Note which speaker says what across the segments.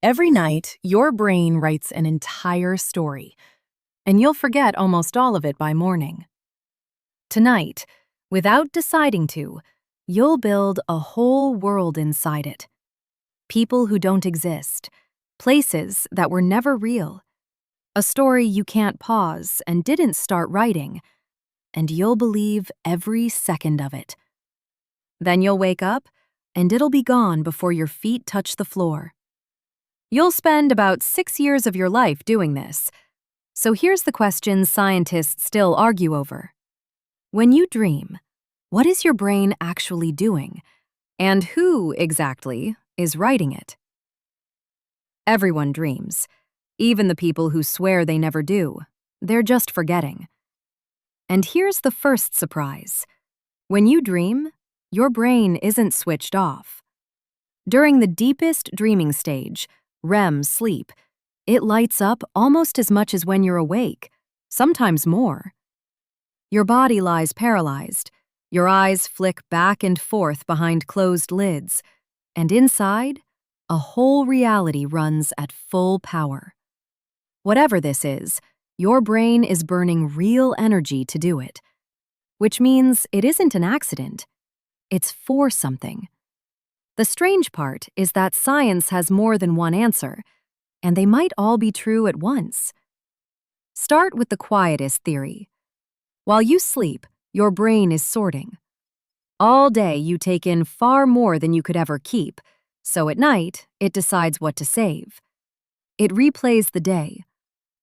Speaker 1: Every night, your brain writes an entire story, and you'll forget almost all of it by morning. Tonight, without deciding to, you'll build a whole world inside it. People who don't exist, places that were never real, a story you can't pause and didn't start writing, and you'll believe every second of it. Then you'll wake up, and it'll be gone before your feet touch the floor. You'll spend about 6 years of your life doing this. So here's the question scientists still argue over. When you dream, what is your brain actually doing? And who, exactly, is writing it? Everyone dreams, even the people who swear they never do. They're just forgetting. And here's the first surprise. When you dream, your brain isn't switched off. During the deepest dreaming stage, REM sleep, it lights up almost as much as when you're awake, sometimes more. Your body lies paralyzed, your eyes flick back and forth behind closed lids, and inside, a whole reality runs at full power. Whatever this is, your brain is burning real energy to do it, which means it isn't an accident. It's for something. The strange part is that science has more than one answer, and they might all be true at once. Start with the quietest theory. While you sleep, your brain is sorting. All day you take in far more than you could ever keep, so at night it decides what to save. It replays the day.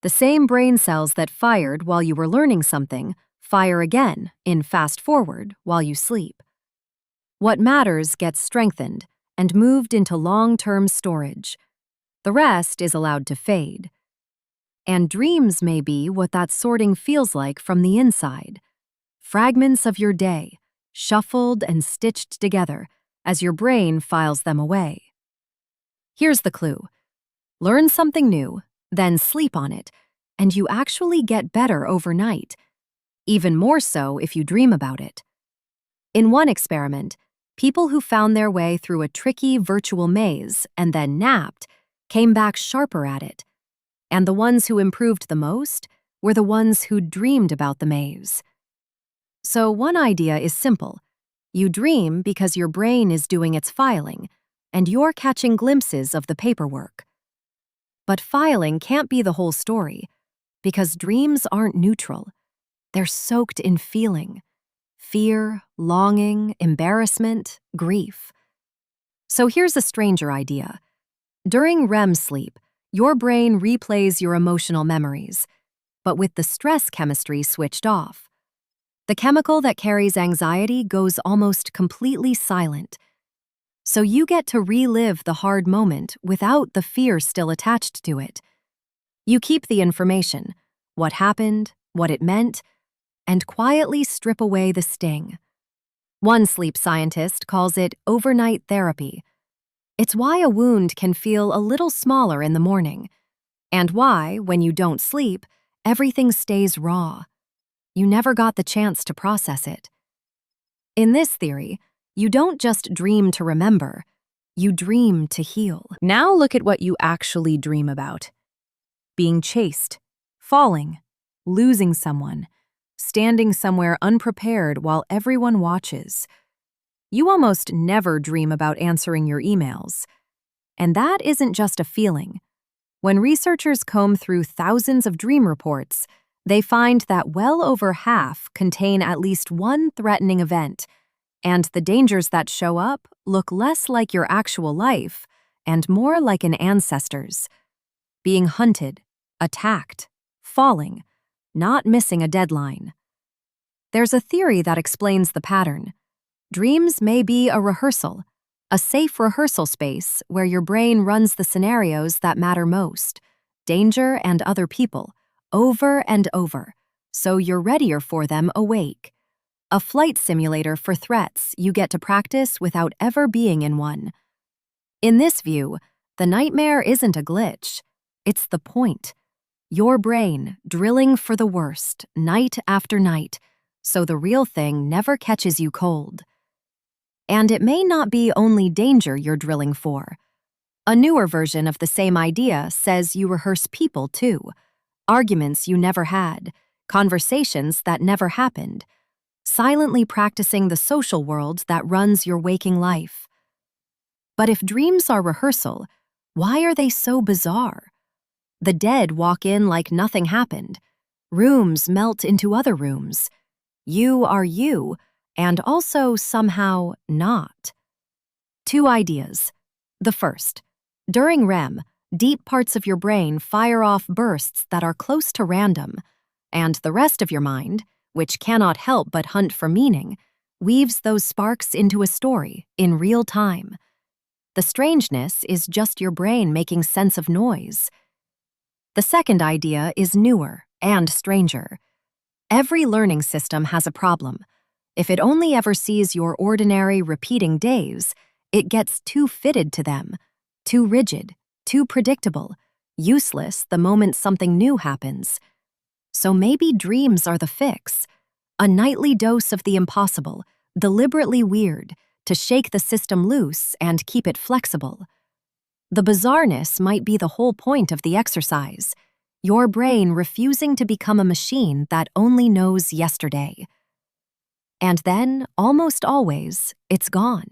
Speaker 1: The same brain cells that fired while you were learning something fire again in fast forward while you sleep. What matters gets strengthened and moved into long-term storage. The rest is allowed to fade. And dreams may be what that sorting feels like from the inside. Fragments of your day, shuffled and stitched together as your brain files them away. Here's the clue. Learn something new, then sleep on it, and you actually get better overnight. Even more so if you dream about it. In one experiment, people who found their way through a tricky virtual maze and then napped came back sharper at it. And the ones who improved the most were the ones who dreamed about the maze. So one idea is simple. You dream because your brain is doing its filing, and you're catching glimpses of the paperwork. But filing can't be the whole story, because dreams aren't neutral. They're soaked in feeling. Fear, longing, embarrassment, grief. So here's a stranger idea. During REM sleep, your brain replays your emotional memories, but with the stress chemistry switched off. The chemical that carries anxiety goes almost completely silent. So you get to relive the hard moment without the fear still attached to it. You keep the information, what happened, what it meant, and quietly strip away the sting. One sleep scientist calls it overnight therapy. It's why a wound can feel a little smaller in the morning, and why, when you don't sleep, everything stays raw. You never got the chance to process it. In this theory, you don't just dream to remember, you dream to heal. Now look at what you actually dream about. Being chased, falling, losing someone, standing somewhere unprepared while everyone watches. You almost never dream about answering your emails. And that isn't just a feeling. When researchers comb through thousands of dream reports, they find that well over half contain at least one threatening event, and the dangers that show up look less like your actual life and more like an ancestor's. Being hunted, attacked, falling, not missing a deadline. There's a theory that explains the pattern. Dreams may be a rehearsal, a safe rehearsal space where your brain runs the scenarios that matter most, danger and other people, over and over, so you're readier for them awake. A flight simulator for threats you get to practice without ever being in one. In this view, the nightmare isn't a glitch. It's the point. Your brain drilling for the worst, night after night, so the real thing never catches you cold. And it may not be only danger you're drilling for. A newer version of the same idea says you rehearse people too. Arguments you never had, conversations that never happened, silently practicing the social world that runs your waking life. But if dreams are rehearsal, why are they so bizarre? The dead walk in like nothing happened. Rooms melt into other rooms. You are you, and also somehow not. Two ideas. The first, during REM, deep parts of your brain fire off bursts that are close to random, and the rest of your mind, which cannot help but hunt for meaning, weaves those sparks into a story in real time. The strangeness is just your brain making sense of noise. The second idea is newer and stranger. Every learning system has a problem. If it only ever sees your ordinary, repeating days, it gets too fitted to them, too rigid, too predictable, useless the moment something new happens. So maybe dreams are the fix. A nightly dose of the impossible, deliberately weird, to shake the system loose and keep it flexible. The bizarreness might be the whole point of the exercise, your brain refusing to become a machine that only knows yesterday. And then, almost always, it's gone.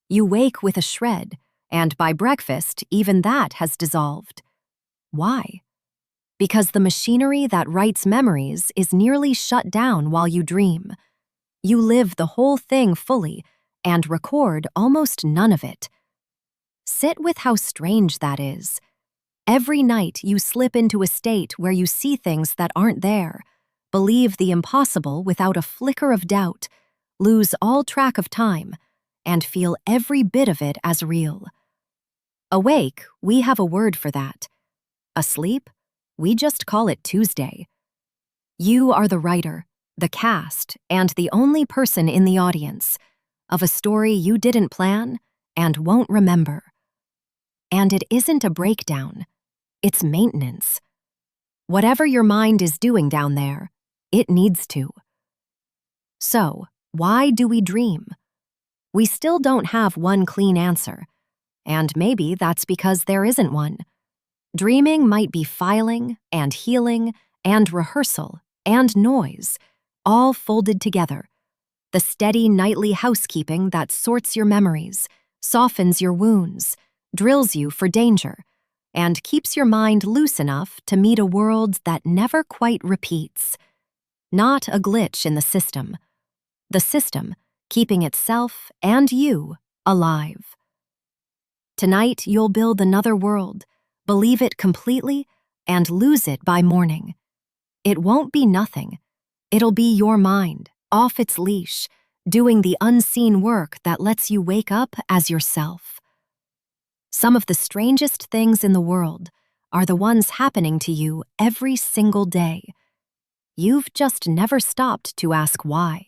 Speaker 1: You wake with a shred, and by breakfast, even that has dissolved. Why? Because the machinery that writes memories is nearly shut down while you dream. You live the whole thing fully and record almost none of it. Sit with how strange that is. Every night you slip into a state where you see things that aren't there, believe the impossible without a flicker of doubt, lose all track of time, and feel every bit of it as real. Awake, we have a word for that. Asleep, we just call it Tuesday. You are the writer, the cast, and the only person in the audience of a story you didn't plan and won't remember. And it isn't a breakdown, it's maintenance. Whatever your mind is doing down there, it needs to. So, why do we dream? We still don't have one clean answer, and maybe that's because there isn't one. Dreaming might be filing and healing and rehearsal and noise, all folded together. The steady nightly housekeeping that sorts your memories, softens your wounds, drills you for danger, and keeps your mind loose enough to meet a world that never quite repeats. Not a glitch in the system. The system keeping itself and you alive. Tonight you'll build another world, believe it completely, and lose it by morning. It won't be nothing. It'll be your mind, off its leash, doing the unseen work that lets you wake up as yourself. Some of the strangest things in the world are the ones happening to you every single day. You've just never stopped to ask why.